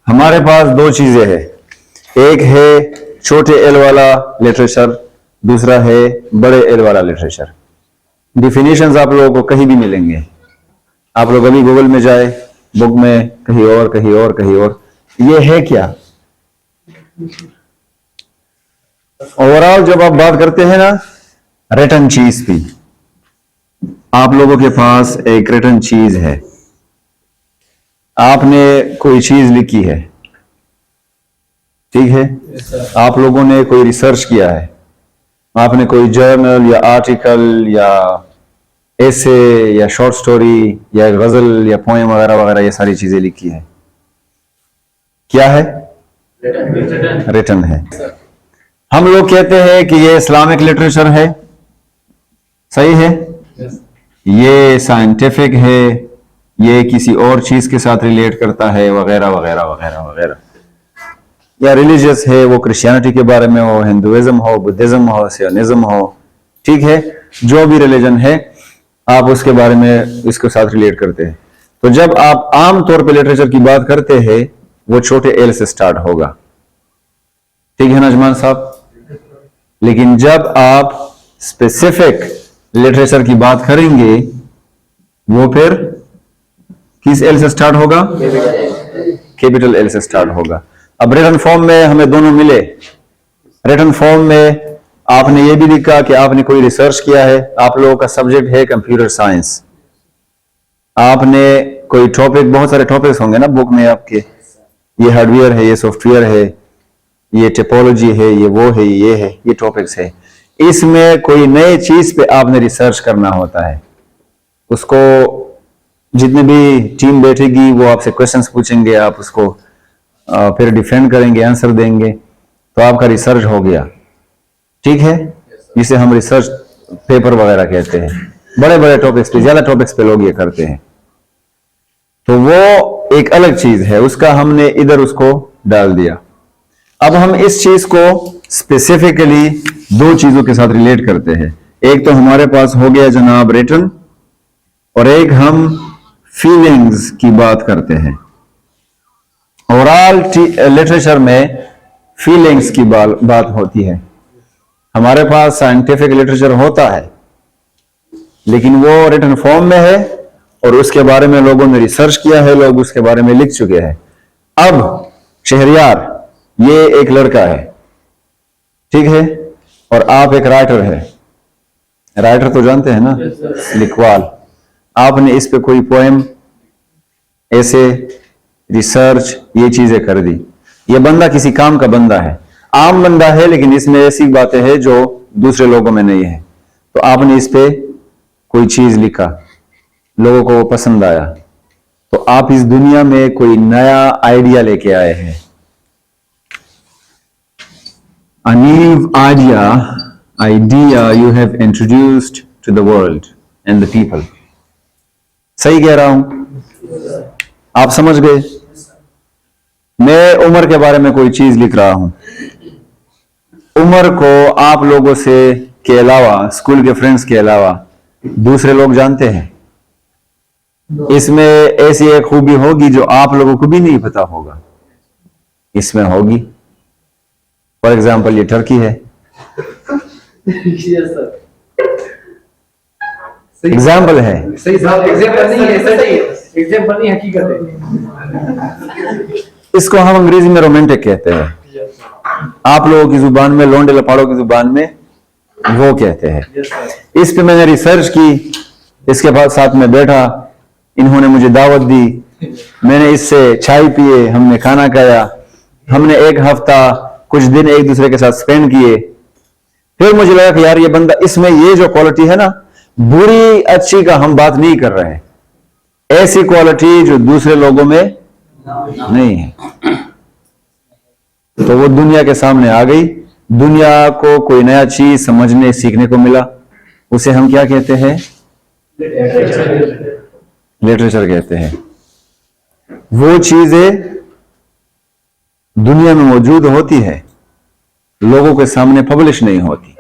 हमारे पास दो चीजें हैं, एक है छोटे एल वाला लिटरेचर, दूसरा है बड़े एल वाला लिटरेचर। डिफिनेशंस आप लोगों को कहीं भी मिलेंगे, आप लोग अभी गूगल में जाए, बुक में कहीं और कहीं और कहीं और। ये है क्या? ओवरऑल जब आप बात करते हैं ना रिटन चीज की, आप लोगों के पास एक रिटन चीज है, आपने कोई चीज लिखी है, ठीक है, आप लोगों ने कोई रिसर्च किया है, आपने कोई जर्नल या आर्टिकल या ऐसे या शॉर्ट स्टोरी या गजल या पोएम वगैरह वगैरह ये सारी चीजें लिखी है। क्या है? रिटन है। हम लोग कहते हैं कि ये इस्लामिक लिटरेचर है, सही है, ये साइंटिफिक है, ये किसी और चीज के साथ रिलेट करता है वगैरह वगैरह वगैरह वगैरह, या रिलीजियस है, वो क्रिश्चियनिटी के बारे में हो, हिंदुइज्म हो, बुद्धिज्म हो, सियोनिज्म हो, ठीक है, जो भी रिलीजन है आप उसके बारे में इसके साथ रिलेट करते हैं। तो जब आप आम तौर पे लिटरेचर की बात करते हैं वो छोटे एल से स्टार्ट होगा, ठीक है ना अजमान साहब? लेकिन जब आप स्पेसिफिक लिटरेचर की बात करेंगे वो फिर किस एल से स्टार्ट होगा? कैपिटल एल से स्टार्ट होगा। अब रिटन फॉर्म में हमें दोनों मिले। रिटन फॉर्म में आपने ये भी लिखा कि आपने कोई रिसर्च किया है, आप लोगों का सब्जेक्ट है कंप्यूटर साइंस, आपने कोई टॉपिक, बहुत सारे टॉपिक्स होंगे ना बुक में आपके, ये हार्डवेयर है, ये सॉफ्टवेयर है, ये टिपोलॉजी है, ये वो है, ये टॉपिक्स है। इसमें कोई नए चीज पे आपने रिसर्च करना होता है, उसको जितने भी टीम बैठेगी वो आपसे क्वेश्चंस पूछेंगे, आप उसको फिर डिफेंड करेंगे, आंसर देंगे, तो आपका रिसर्च हो गया, ठीक है। जिसे हम रिसर्च पेपर वगैरह कहते हैं। बड़े बड़े टॉपिक्स पे, ज्यादा टॉपिक्स पे लोग ये करते हैं, तो वो एक अलग चीज है, उसका हमने इधर उसको डाल दिया। अब हम इस चीज को स्पेसिफिकली दो चीजों के साथ रिलेट करते हैं। एक तो हमारे पास हो गया जनाब रिटन, और एक हम फीलिंग्स की बात करते हैं। ओवरऑल लिटरेचर में फीलिंग्स की बात होती है। हमारे पास साइंटिफिक लिटरेचर होता है लेकिन वो रिटन फॉर्म में है और उसके बारे में लोगों ने रिसर्च किया है, लोग उसके बारे में लिख चुके हैं। अब शहरियार ये एक लड़का है, ठीक है, और आप एक राइटर है। राइटर तो जानते हैं ना, लिखवाल। आपने इस पे कोई पोएम, ऐसे, रिसर्च, ये चीजें कर दी। ये बंदा किसी काम का बंदा है, आम बंदा है, लेकिन इसमें ऐसी बातें हैं जो दूसरे लोगों में नहीं है। तो आपने इस पे कोई चीज लिखा, लोगों को पसंद आया, तो आप इस दुनिया में कोई नया आइडिया लेके आए हैं। A new idea you have introduced to the world and the people. सही कह रहा हूं? आप समझ गए? मैं उमर के बारे में कोई चीज लिख रहा हूं। उमर को आप लोगों से के अलावा, स्कूल के फ्रेंड्स के अलावा दूसरे लोग जानते हैं। इसमें ऐसी एक खूबी होगी जो आप लोगों को भी नहीं पता होगा, इसमें होगी। फॉर एग्जाम्पल ये टर्की है, एग्जाम्पल है, एग्जाम्पल नहीं, हकीकत है। इसको हम अंग्रेजी में रोमांटिक कहते हैं, आप लोगों की जुबान में, लोंडे लपाड़ों की जुबान में वो कहते हैं। इस पे मैंने रिसर्च की, इसके बाद साथ में बैठा, इन्होंने मुझे दावत दी, मैंने इससे चाय पिए, हमने खाना खाया, हमने एक हफ्ता कुछ दिन एक दूसरे के साथ स्पेंड किए। फिर मुझे लगा कि यार ये बंदा, इसमें ये जो क्वालिटी है ना, बुरी अच्छी का हम बात नहीं कर रहे हैं, ऐसी क्वालिटी जो दूसरे लोगों में नहीं है, तो वो दुनिया के सामने आ गई। दुनिया को कोई नया चीज समझने सीखने को मिला, उसे हम क्या कहते हैं? लिटरेचर कहते हैं। वो चीजें दुनिया में मौजूद होती है, लोगों के सामने पब्लिश नहीं होती।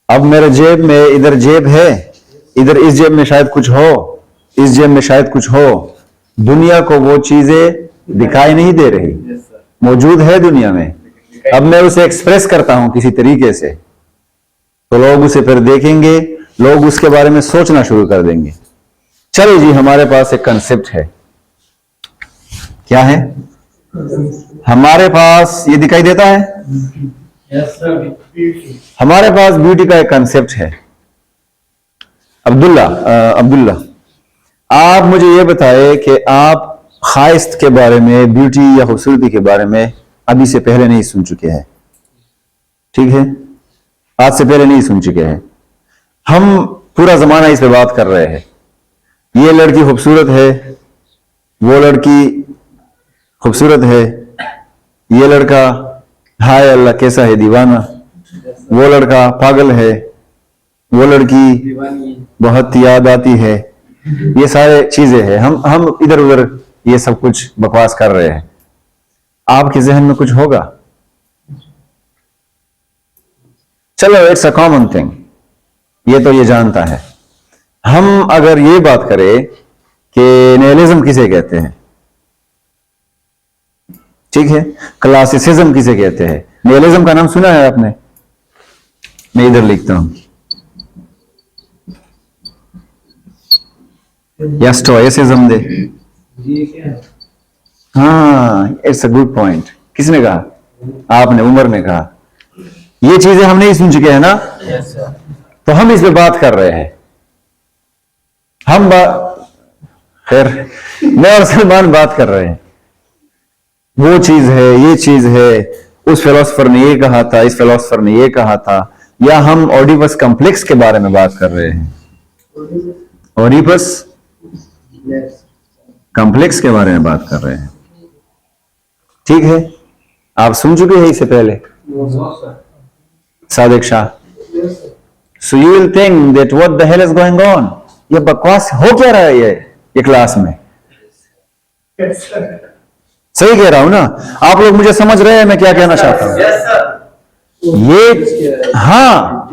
अब मेरे जेब में, इधर जेब है, इधर इस जेब में शायद कुछ हो, इस जेब में शायद कुछ हो, दुनिया को वो चीजें दिखाई नहीं दे रही, मौजूद है दुनिया में। अब मैं उसे एक्सप्रेस करता हूं किसी तरीके से, तो लोग उसे फिर देखेंगे, लोग उसके बारे में सोचना शुरू कर देंगे। चलो जी, हमारे पास एक कंसेप्ट है। क्या है हमारे पास? ये दिखाई देता है? हमारे पास ब्यूटी का एक कंसेप्ट है। अब्दुल्ला, आप मुझे ये बताएं कि आप खाइस्त के बारे में, ब्यूटी या खूबसूरती के बारे में अभी से पहले नहीं सुन चुके हैं, ठीक है? आज से पहले नहीं सुन चुके हैं। हम पूरा जमाना इस पे बात कर रहे हैं। ये लड़की खूबसूरत है, वो लड़की खूबसूरत है, ये लड़का हाय अल्लाह कैसा है दीवाना, वो लड़का पागल है, वो लड़की बहुत याद आती है। ये सारे चीजें हैं। हम इधर उधर ये सब कुछ बकवास कर रहे हैं। आपके जहन में कुछ होगा? चलो, इट्स अ कॉमन थिंग, ये तो ये जानता है। हम अगर ये बात करें कि निहिलिज्म किसे कहते हैं, ठीक है, क्लासिसिज्म किसे कहते हैं? निहिलिज्म का नाम सुना है आपने? मैं इधर लिखता हूं, या स्टोइसिज्म दे। हाँ, इट्स अ गुड पॉइंट। किसने कहा? आपने, उमर ने कहा। ये चीजें हम नहीं सुन चुके हैं ना? तो हम इस पे बात कर रहे हैं। खैर, मैं और सलमान बात कर रहे हैं। वो चीज है, ये चीज है, उस फिलोसफर ने ये कहा था, इस फिलोसफर ने ये कहा था, या हम ओडिपस कॉम्प्लेक्स के बारे में बात कर रहे हैं। ओडिपस कॉम्प्लेक्स के बारे में बात कर रहे हैं, ठीक है? आप सुन चुके हैं इससे पहले? Sadiq Shah. So you will think that what the hell is going on, ये बकवास हो क्या रहा है ये क्लास में? सही कह रहा हूं ना? आप लोग मुझे समझ रहे हैं मैं क्या कहना चाहता हूं? हाँ,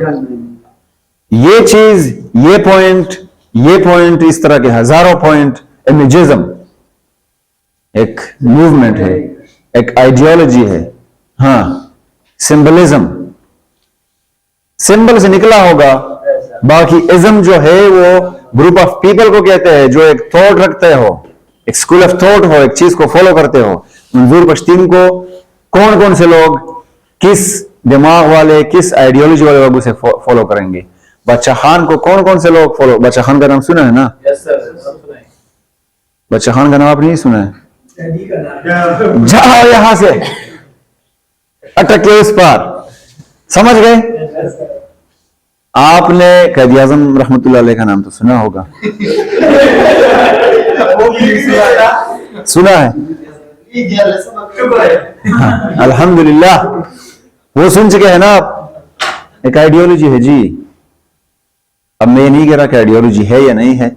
ये चीज, ये पॉइंट, इस तरह के हजारों पॉइंट। इमेजिज्म एक मूवमेंट है, एक आइडियोलॉजी है। हाँ, सिंबलिज्म, सिंबल से निकला होगा। बाकी इज्म जो है वो ग्रुप ऑफ पीपल को कहते हैं जो एक थॉट रखते हो, एक स्कूल ऑफ थॉट हो, एक चीज को फॉलो करते हो। मंजूर पश्तीन को कौन कौन से लोग, किस दिमाग वाले, किस आइडियोलॉजी वाले लोग उसे फॉलो करेंगे? बच्चा खान को कौन कौन से लोग फॉलो? बच्चा खान का नाम सुना है ना? बच्चा खान का नाम आपने नहीं सुना है? जाओ यहां से, अटक के उस पार, समझ गए? आपने कैद आजम रहमतुल्लाह अलैह का नाम तो सुना होगा? सुना है? हाँ, अल्हम्दुलिल्लाह, वो सुन चुके हैं ना आप? एक आइडियोलॉजी है जी। अब मैं ये नहीं कह रहा कि आइडियोलॉजी है या नहीं है,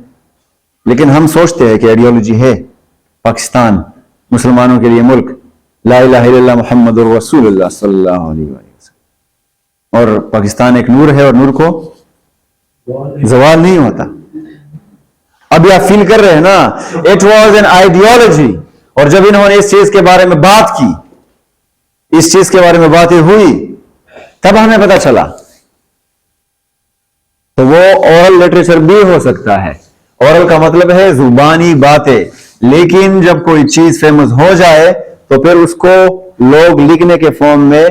लेकिन हम सोचते हैं कि आइडियोलॉजी है। पाकिस्तान मुसलमानों के लिए मुल्क, ला इलाहा इल्लल्लाह मुहम्मदुर रसूलुल्लाह सल्लल्लाहु अलैहि वसल्लम, और पाकिस्तान एक नूर है और नूर को जवाल नहीं होता। अभी आप फील कर रहे हैं ना? It was an ideology. और जब इन्होंने इस चीज के बारे में बात की, इस चीज के बारे में बातें हुई, तब हमें पता चला। तो वो ओरल लिटरेचर भी हो सकता है। ओरल का मतलब है जुबानी बातें, लेकिन जब कोई चीज फेमस हो जाए तो फिर उसको लोग लिखने के फॉर्म में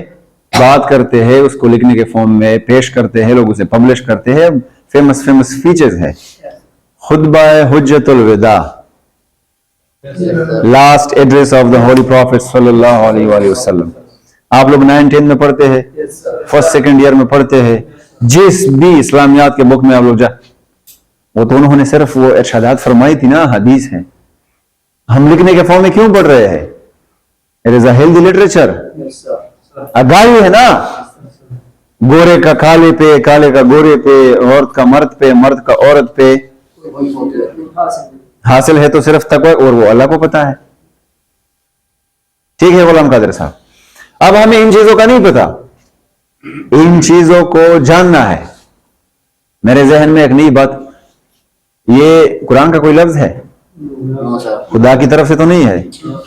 बात करते हैं, उसको लिखने के फॉर्म में पेश करते हैं, लोग उसे पब्लिश करते हैं। फेमस फीचर्स है। खुतबा हुज्जतुल विदा, last address of the holy prophet सल्लल्लाहु अलैहि वसल्लम। आप लोग 9-10 में पढ़ते हैं, फर्स्ट सेकंड ईयर में पढ़ते हैं, जिस भी इस्लामियात के बुक में आप लोग वो तो उन्होंने सिर्फ वो इरशादात फरमाई थी ना, हदीस है। हम लिखने के फॉर्म में क्यों पढ़ रहे हैं? It is a healthy literature. आगाही है ना, गोरे का काले पे, काले का गोरे पे, औरत का मर्द पे, मर्द का औरत पे। हासिल है तो सिर्फ तकवा, और वो अल्लाह को पता है। ठीक है गुलाम कादिर साहब, अब हमें इन चीजों का नहीं पता, इन चीजों को जानना है। मेरे जहन में एक नई बात, ये कुरान का कोई लफ्ज है? खुदा की तरफ से तो नहीं है।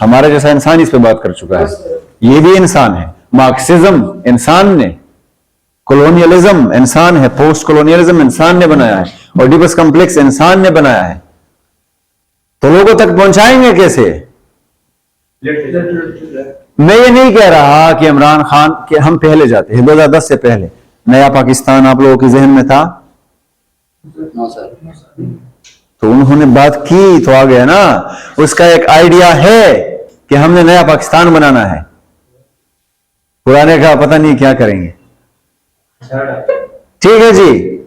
हमारे जैसा इंसान इस पे बात कर चुका है। ये भी इंसान है। मार्क्सिज्म इंसान ने, कॉलोनियलिज्म इंसान है, पोस्ट कॉलोनियलिज्म इंसान ने बनाया है, और ओडिपस कॉम्प्लेक्स इंसान ने बनाया है। तो लोगों तक पहुंचाएंगे कैसे? मैं ये नहीं कह रहा कि इमरान खान के हम पहले जाते हैं, 2010 से पहले नया पाकिस्तान आप लोगों के जहन में था? तो उन्होंने बात की तो आ गया ना। उसका एक आइडिया है कि हमने नया पाकिस्तान बनाना है, पुराने का पता नहीं क्या करेंगे। ठीक है जी,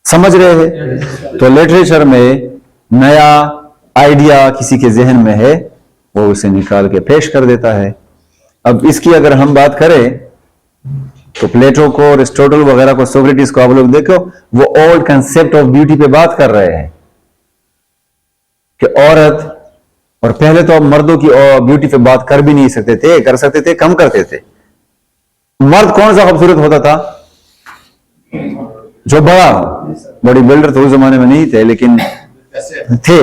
समझ रहे हैं? तो लिटरेचर में नया आइडिया किसी के जहन में है, वो उसे निकाल के पेश कर देता है। अब इसकी अगर हम बात करें तो प्लेटो को, एरिस्टोटल वगैरह को, सोक्रेटिस को आप लोग देखो, वो ओल्ड कंसेप्ट ऑफ ब्यूटी पे बात कर रहे हैं कि औरत, और पहले तो अब मर्दों की ब्यूटी पे बात कर भी नहीं सकते थे, कर सकते थे, कम करते थे। मर्द कौन सा खूबसूरत होता था? जो बड़ा हो। बॉडी बिल्डर तो उस जमाने में नहीं थे, लेकिन थे,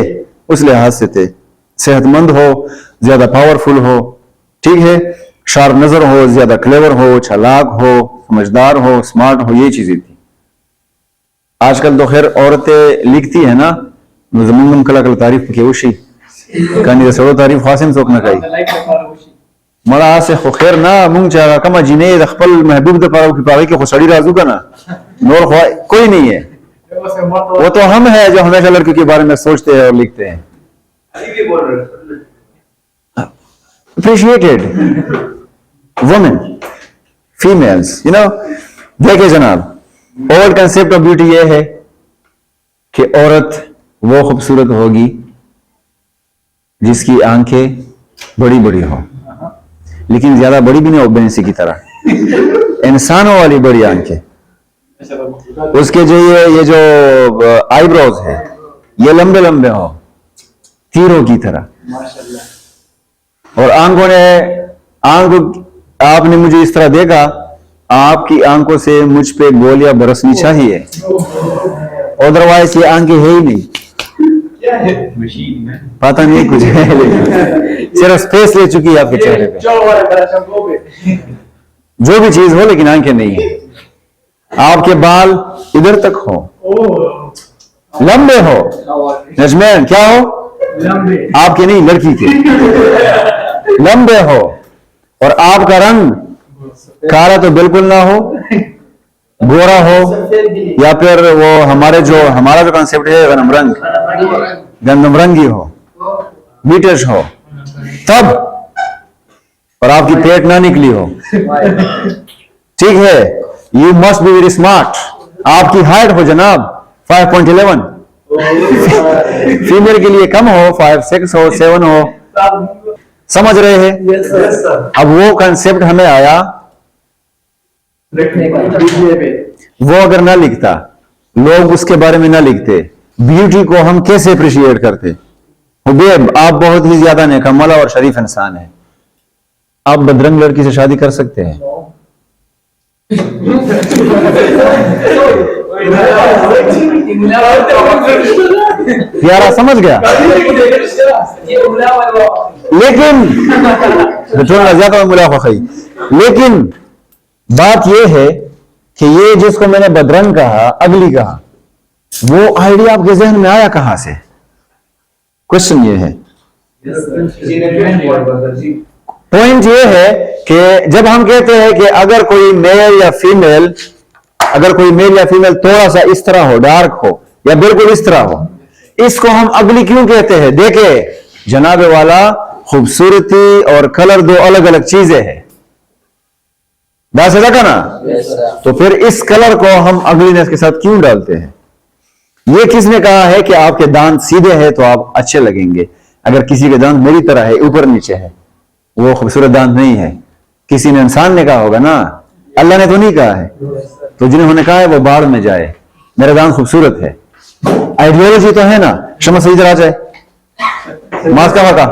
उस लिहाज से थे। सेहतमंद हो, ज्यादा पावरफुल हो, ठीक है, शार्प नजर हो, ज्यादा क्लेवर हो, चालाक हो, समझदार हो, स्मार्ट हो, ये चीजें थी। आजकल तो खैर औरतें लिखती है ना, जमीन कला कल तारीफ की उशी कहानी सड़ो तारीफ हासिम सोक न कई मरा से खैर ना मुंग चागा कमा जीने खपल महबूब द पारो की पावे के खुसड़ी राजू का ना नोर कोई नहीं है। वो तो हम है जो हमेशा लड़कियों के बारे में सोचते हैं और लिखते हैं। appreciated women, females, you know। देखिए जनाब, ओल्ड कंसेप्ट ऑफ ब्यूटी ये है कि औरत वो खूबसूरत होगी जिसकी आंखें बड़ी बड़ी हो, लेकिन ज्यादा बड़ी भी नहीं हो बेंसी की तरह, इंसानों वाली बड़ी आंखें। उसके जो ये जो आईब्रोज है ये लंबे लंबे हो, तीरों की तरह। और आंखों ने, आपने मुझे इस तरह देखा, आपकी आंखों से मुझ पे गोलियां बरसनी चाहिए, अदरवाइज ये आंखें है ही नहीं। पता नहीं कुछ है, लेकिन सिर्फ स्पेस ले चुकी है आपके चेहरे पे, जो भी चीज हो, लेकिन आंखें नहीं है। आपके बाल इधर तक हो, लंबे हो, नजमैन क्या हो, आपके नहीं लड़की के लंबे हो, और आपका रंग काला तो बिल्कुल ना हो, गोरा हो, या फिर वो हमारा जो कॉन्सेप्ट है गंधम रंगी हो, बीटश हो तब, और आपकी पेट ना निकली हो, ठीक है। You must be very smart. आपकी हाइट हो जनाब 5.11, फीमेल के लिए कम हो, 5'6" हो, 7" हो, समझ रहे हैं? अब वो कंसेप्ट हमें आया, वो अगर ना लिखता, लोग उसके बारे में ना लिखते, ब्यूटी को हम कैसे अप्रिशिएट करते? हुबैब, आप बहुत ही ज्यादा नेकमल और शरीफ इंसान है, आप बदरंग लड़की से शादी कर सकते हैं? प्यारा समझ गया, लेकिन ज्यादा मुलाफा खई। लेकिन बात यह है कि ये जिसको मैंने बदरंग कहा, अगली कहा, वो आइडिया आपके जहन में आया कहां से? क्वेश्चन ये है, पॉइंट ये है कि जब हम कहते हैं कि अगर कोई मेल या फीमेल थोड़ा सा इस तरह हो, डार्क हो, या बिल्कुल इस तरह हो, इसको हम अगली क्यों कहते हैं? देखे जनाबे वाला, खूबसूरती और कलर दो अलग अलग चीजें हैं, बात समझा का ना? तो फिर इस कलर को हम अगलीनेस के साथ क्यों डालते हैं? ये किसने कहा है कि आपके दांत सीधे हैं तो आप अच्छे लगेंगे? अगर किसी के दांत मेरी तरह है, ऊपर नीचे है, वो खूबसूरत दांत नहीं है। किसी ने, इंसान ने कहा होगा ना, अल्लाह ने तो नहीं कहा है। तो जिन्होंने कहा है वो बाढ़ में जाए, मेरा दांत खूबसूरत है। आइडियोलॉजी तो है ना। शमा सही तरह जाए, मास्क का फका,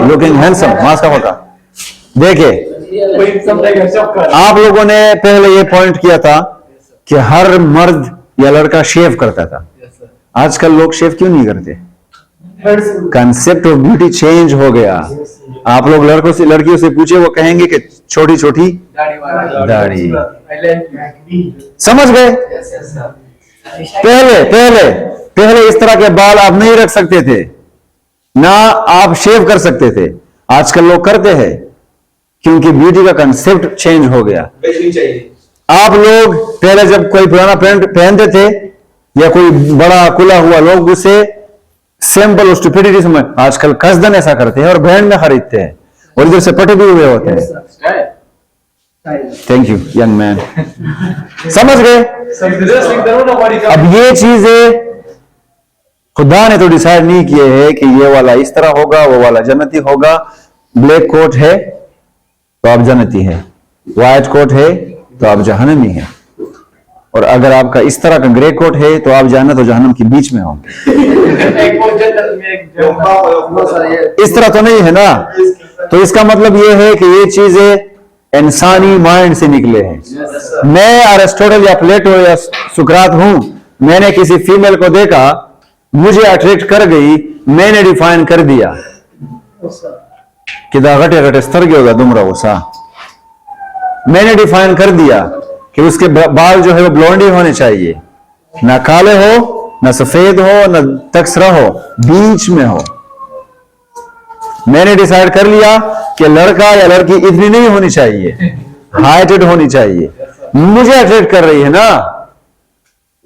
लुकिंग हैंडसम, मास्क का फका। देखे, आप लोगों ने पहले ये पॉइंट किया था कि हर मर्द या लड़का शेव करता था, आजकल लोग शेव क्यों नहीं करते? कंसेप्ट ऑफ ब्यूटी चेंज हो गया। आप लोग लड़कों से लड़कियों से पूछे, वो कहेंगे कि छोटी छोटी दाढ़ी। समझ गए? पहले पहले पहले इस तरह के बाल आप नहीं रख सकते थे, ना आप शेव कर सकते थे। आजकल लोग करते हैं क्योंकि ब्यूटी का कंसेप्ट चेंज हो गया। आप लोग पहले जब कोई पुराना पैंट पहनते थे या कोई बड़ा खुला हुआ, लोग उसे सिंपल और स्टुपिडिटी समझ, आजकल कसदन ऐसा करते हैं और ब्रांड में खरीदते हैं और इधर से पटे भी हुए होते हैं। Thank you young man. समझ गए? अब ये चीजें खुदा ने तो डिसाइड नहीं किए है कि ये वाला इस तरह होगा, वो वाला जन्नती होगा। ब्लैक कोट है तो आप जन्नती है, व्हाइट कोट है तो आप जहन्नमी है, और अगर आपका इस तरह का ग्रे कोट है तो आप जन्नत और जहन्नम के बीच में होंगे। इस तरह तो नहीं है ना। तो इसका मतलब ये है कि ये चीजें इंसानी माइंड से निकले हैं। मैं अरिस्टोटल या प्लेटो या सुकरात हूं, मैंने किसी फीमेल को देखा, मुझे अट्रैक्ट कर गई, मैंने डिफाइन कर दिया कि घटे घटे स्तर के होगा दुमरा गुस्सा। मैंने डिफाइन कर दिया कि उसके बाल जो है वो ब्लॉन्डी होने चाहिए, ना काले हो, ना सफेद हो, ना तकसरा हो, बीच में हो। मैंने डिसाइड कर लिया कि लड़का या लड़की इतनी नहीं होनी चाहिए, हाइटेड होनी चाहिए। मुझे अट्रैक्ट कर रही है ना,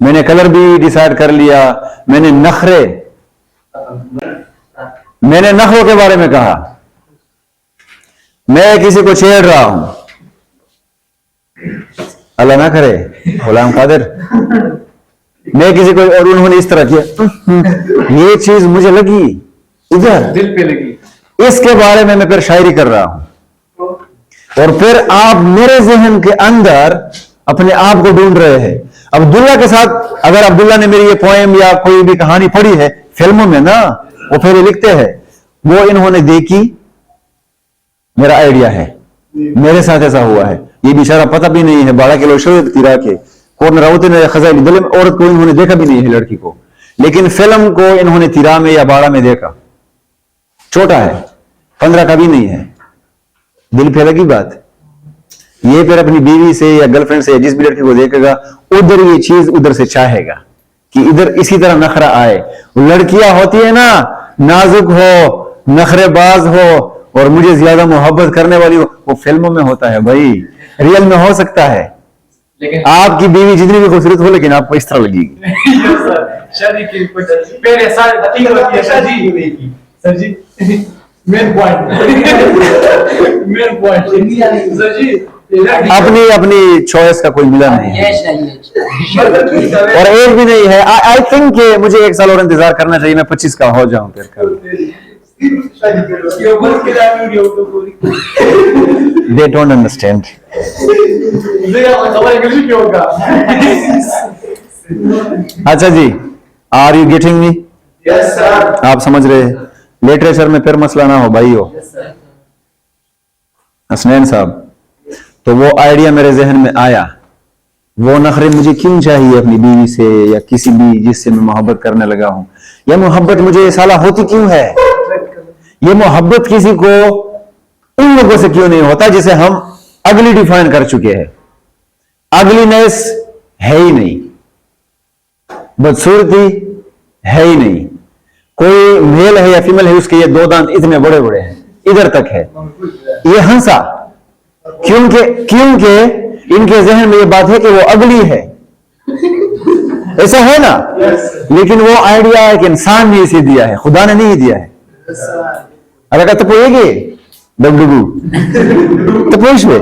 मैंने कलर भी डिसाइड कर लिया। मैंने नखरों के बारे में कहा। मैं किसी को छेड़ रहा हूं, अल्लाह ना करे, गुलाम कादिर, मैं किसी को, और उन्होंने इस तरह किया, ये चीज मुझे लगी, इधर दिल पे लगी, इसके बारे में मैं फिर शायरी कर रहा हूं। और फिर आप मेरे जहन के अंदर अपने आप को ढूंढ रहे हैं। अब्दुल्ला के साथ, अगर अब्दुल्ला ने मेरी ये पोएम या कोई भी कहानी पढ़ी है फिल्मों में ना, वो फिर लिखते हैं, वो इन्होंने देखी, मेरा आइडिया है, मेरे साथ ऐसा हुआ है, ये बेचारा पता भी नहीं है, 12 किलो शरीर तिरा के कोर्नराउती ने खजाइल दिल में, औरत को इन्होंने देखा भी नहीं है, लड़की को, लेकिन फिल्म को इन्होंने तिरा में या 12 में देखा। छोटा है, 15 का भी नहीं है, दिल पे लगी बात। ये फिर अपनी बीवी से या गर्लफ्रेंड से या जिस भी लड़की को देखेगा, उधर ये चीज उधर से चाहेगा कि इधर इसी तरह नखरा आए। लड़कियां होती है ना, नाजुक हो, नखरेबाज हो और मुझे ज्यादा मोहब्बत करने वाली हो, वो फिल्मों में होता है भाई, रियल में हो सकता है। लेकिन आपकी बीवी जितनी भी खूबसूरत हो, लेकिन आपको इस तरह लगेगी। शादी की पहले सर जी मेन पॉइंट सर जी, अपनी अपनी चॉइस का कोई मिला नहीं है और एज भी नहीं है। आई थिंक मुझे 1 साल और इंतजार करना चाहिए, मैं 25 का हो जाऊं फिर कल। They don't understand. अच्छा जी, are you getting me? Yes sir. आप समझ रहे हैं? लिटरेचर में फिर मसला ना हो भाई हो हसनैन साहब। तो वो आइडिया मेरे जहन में आया, वो नखरे मुझे क्यों चाहिए अपनी बीवी से या किसी भी जिससे मैं मोहब्बत करने लगा हूं, यह मोहब्बत मुझे साला होती क्यों है? ये मोहब्बत किसी को उन लोगों से क्यों नहीं होता जिसे हम अगली डिफाइन कर चुके हैं? अगलीनेस है ही नहीं, बदसूरती है ही नहीं, कोई मेल है या फीमेल है उसके ये 2 दांत इतने बड़े बड़े हैं, इधर तक है, ये हंसा क्योंकि इनके जहन में ये बात है कि वो अगली है, ऐसा है ना। लेकिन वो आइडिया एक इंसान ने इसे दिया है, खुदा ने नहीं दिया है। अगर तो पोएगे डबडुगू तो पूछ ले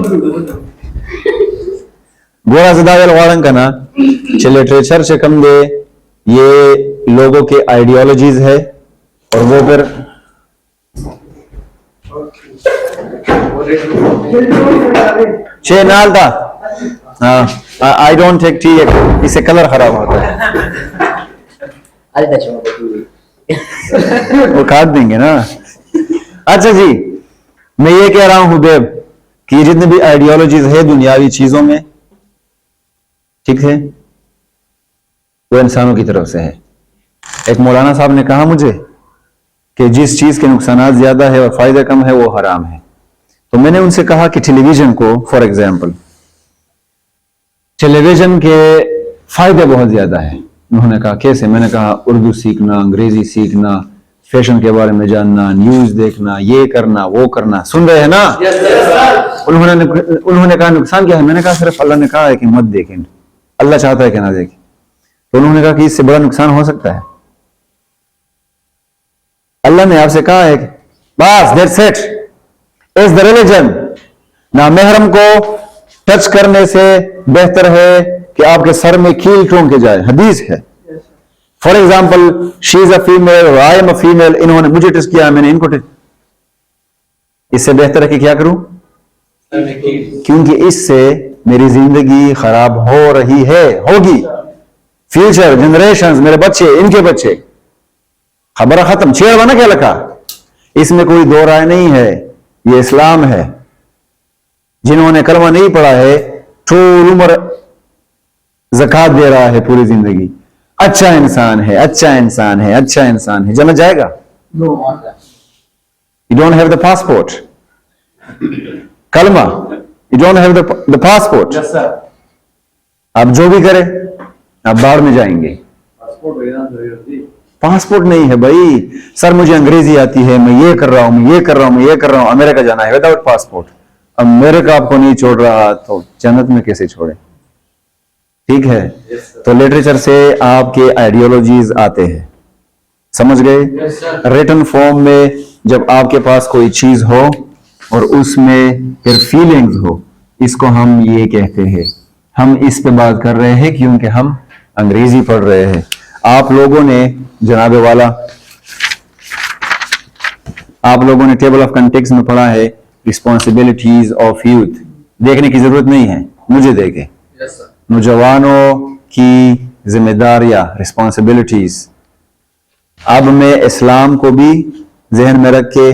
गोरा जदावेल वाड़न का ना लिटरेचर से कम दे, ये लोगों के आइडियोलॉजीज है और वो फिर छे नाल था। हाँ, आई डोंट टेक टी, इससे कलर खराब होता है, वो काट देंगे ना। अच्छा जी, मैं ये कह रहा हूं बेब कि जितने भी आइडियोलॉजीज है दुनियावी चीजों में, ठीक है, वो इंसानों की तरफ से है। एक मौलाना साहब ने कहा मुझे कि जिस चीज के नुकसान ज्यादा है और फायदे कम है वो हराम है। तो मैंने उनसे कहा कि टेलीविजन को, फॉर एग्जाम्पल, टेलीविजन के फायदे बहुत ज्यादा है। उन्होंने कहा कैसे? मैंने कहा उर्दू सीखना, अंग्रेजी सीखना, फैशन के बारे में जानना, न्यूज देखना, ये करना वो करना। सुन रहे हैं ना? उन्होंने कहा नुकसान क्या है? मैंने कहा सिर्फ अल्लाह ने कहा है कि मत देखें, अल्लाह चाहता है कि ना देखें। तो उन्होंने कहा कि इससे बड़ा नुकसान हो सकता है। अल्लाह ने आपसे कहा है कि बस that's it, is the religion. ना महरम को टच करने से बेहतर है कि आपके सर में कील ठोंक के जाए, हदीस है। For example, she is a female, I am a female, इन्होंने मुझे टच किया, मैंने इनको टच, इससे बेहतर है कि क्या करूं? क्योंकि इससे मेरी जिंदगी खराब हो रही है, होगी। फ्यूचर जनरेशंस, मेरे बच्चे, इनके बच्चे, खबर खत्म। शेर बना क्या लिखा? इसमें कोई दो राय नहीं है, ये इस्लाम है। जिन्होंने कलमा नहीं पढ़ा है, थोड़ी उम्र ज़कात दे रहा है पूरी जिंदगी, अच्छा इंसान है, अच्छा इंसान है, अच्छा इंसान है, जन्नत जाएगा? You don't have the passport, कलमा, you don't have the passport. आप जो भी करें आप बाढ़ में जाएंगे। पासपोर्ट नहीं है भाई। सर मुझे अंग्रेजी आती है, मैं ये कर रहा हूं, मैं ये कर रहा हूं, मैं ये कर रहा हूं, अमेरिका जाना है विदाउट पासपोर्ट। अमेरिका आपको नहीं छोड़ रहा तो जन्नत में कैसे छोड़े? ठीक है। तो लिटरेचर से आपके आइडियोलॉजीज आते हैं, समझ गए? रिटन फॉर्म में जब आपके पास कोई चीज हो और उसमें फिर फीलिंग्स हो, इसको हम ये कहते हैं। हम इस पे बात कर रहे हैं क्योंकि हम अंग्रेजी पढ़ रहे हैं। आप लोगों ने जनाबे वाला, आप लोगों ने टेबल ऑफ कंटेक्स्ट में पढ़ा है रिस्पॉन्सिबिलिटीज ऑफ यूथ। देखने की जरूरत नहीं है, मुझे देखे। नौजवानों की जिम्मेदारियां, रिस्पॉन्सिबिलिटीज। अब मैं इस्लाम को भी जहन में रख के,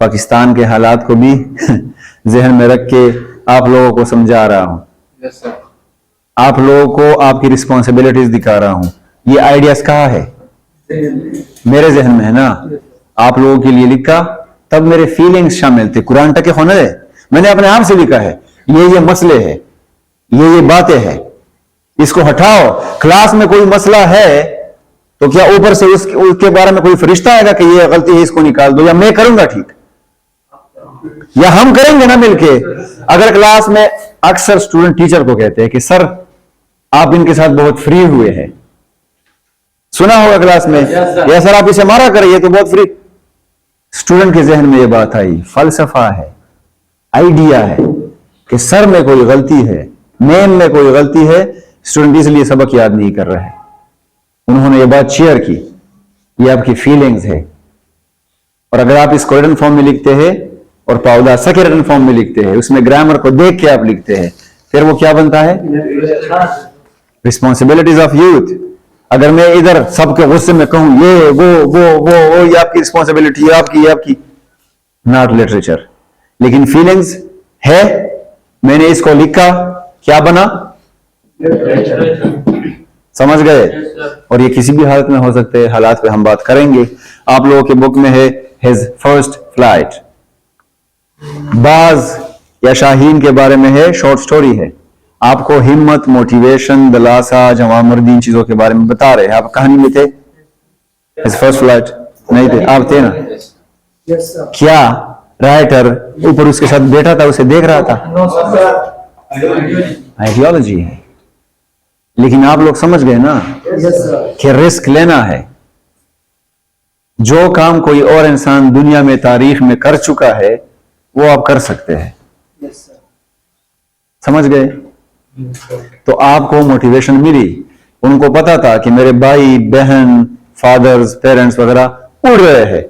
पाकिस्तान के हालात को भी जहन में रख के आप लोगों को समझा रहा हूं। आप लोगों को आपकी रिस्पॉन्सिबिलिटीज दिखा रहा हूं। ये आइडियाज कहाँ है? मेरे जहन में है ना। आप लोगों के लिए लिखा, तब मेरे फीलिंग्स शामिल थे। कुरान टके होने दे, मैंने अपने आप से लिखा है, ये मसले है, ये बातें हैं, इसको हटाओ। क्लास में कोई मसला है तो क्या ऊपर से उसके बारे में कोई फरिश्ता आएगा कि ये गलती है, इसको निकाल दो, या मैं करूंगा ठीक, या हम करेंगे ना मिलके? अगर क्लास में अक्सर स्टूडेंट टीचर को कहते हैं कि सर आप इनके साथ बहुत फ्री हुए हैं, सुना होगा क्लास में, या सर आप इसे मारा करिए तो बहुत फ्री। स्टूडेंट के जहन में ये बात आई, फलसफा है, आइडिया है कि सर में कोई गलती है, नेम में कोई गलती है, स्टूडेंट इसलिए सबक याद नहीं कर रहा है। उन्होंने ये बात शेयर की, ये आपकी फीलिंग्स है। और अगर आप इसको रिटन फॉर्म में लिखते हैं और पाउदा सके रिटन फॉर्म में लिखते हैं, उसमें ग्रामर को देख के आप लिखते हैं, फिर वो क्या बनता है? Responsibilities of youth. अगर मैं इधर सबके गुस्से में कहूं ये वो ये आपकी रिस्पॉन्सिबिलिटी, आपकी, नॉट लिटरेचर। लेकिन फीलिंग्स है, मैंने इसको लिखा, क्या बना? समझ गए? और ये किसी भी हालत में हो सकते हैं, हालात पे हम बात करेंगे। आप लोगों के बुक में है हिज फर्स्ट फ्लाइट। बाज या शाहीन के बारे में है, शॉर्ट स्टोरी है। आपको हिम्मत, मोटिवेशन, दलासा, जवामर्दी, इन चीजों के बारे में बता रहे हैं। आप कहानी में थे? हिज फर्स्ट फ्लाइट नहीं थे? आप थे ना? क्या राइटर ऊपर उसके साथ बैठा था, उसे देख रहा था? आइडियोलॉजी है। लेकिन आप लोग समझ गए ना कि रिस्क लेना है। जो काम कोई और इंसान दुनिया में, तारीख में कर चुका है, वो आप कर सकते हैं। समझ गए? तो आपको मोटिवेशन मिली। उनको पता था कि मेरे भाई बहन, फादर्स, पेरेंट्स वगैरह उड़ रहे हैं,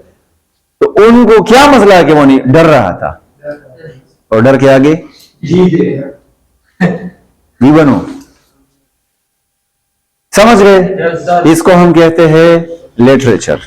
तो उनको क्या मसला है कि वो नहीं डर रहा था, और डर के आगे जी बनो। समझ गए? इसको हम कहते हैं लिटरेचर।